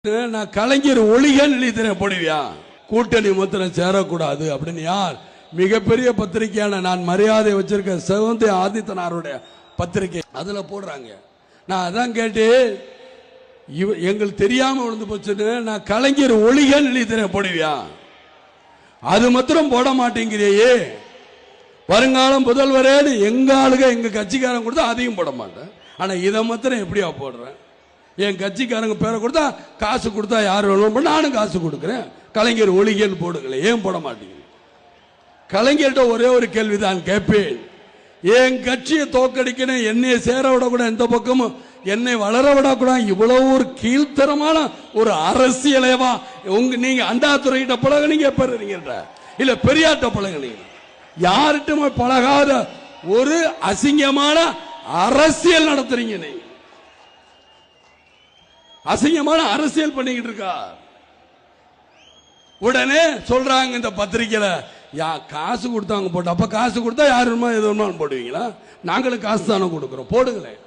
நான் கலைஞர் ஒளிகன் எழுதினேன் போடுவியா கூட்டணி மாத்திரம் சேரக்கூடாது அப்படின்னு யார் மிகப்பெரிய பத்திரிகையான நான் மரியாதை வச்சிருக்க செவந்தி ஆதித்தனாருடைய பத்திரிகை அதுல போடுறாங்க. நான் அதான் கேட்டு எங்களுக்கு தெரியாம விழுந்து போச்சுன்னு நான் கலைஞர் ஒளிகன் எழுதினேன் போடுவியா அது மாத்திரம் போட மாட்டேங்கிறியே வருங்காலம் முதல்வரே எங்க ஆளுக எங்க கட்சிக்காரன் கொடுத்தா அதையும் போட மாட்டேன். ஆனா இதை மாத்திரம் எப்படியா போடுறேன்? என் கட்சிக்காரங்க பேரை கொடுத்தா காசு கொடுத்தா யார் வேணும் நானும் காசு கொடுக்குறேன். கலைஞர் ஒளிகன்னு போடுங்களேன், ஏன் போட மாட்டீங்க? கலைஞர்கிட்ட ஒரே ஒரு கேள்விதான் கேட்பேன். என் கட்சியை தோக்கடிக்கணும், என்னை சேர விடக்கூடாது, எந்த பக்கமும் என்னை வளர விடக்கூடாது, இவ்வளவு ஒரு கீழ்த்தரமான ஒரு அரசியலேவா நீங்க அண்டாத்துறையிட்ட பழகுனீங்க இல்ல பெரியாட்ட பழகுனீங்க? யார்கிட்ட பழகாத ஒரு அசிங்கமான அரசியல் நடத்துறீங்க. நீங்க அசிங்கமான அரசியல் பண்ணிக்கிட்டு இருக்கா. உடனே சொல்றாங்க இந்த பத்திரிகையில காசு கொடுத்தாங்க போட்டு, அப்ப காசு கொடுத்தா யாரு எது வேணுமாலும் போடுவீங்களா? நாங்களும் காசு தானே கொடுக்கிறோம், போடுங்களேன்.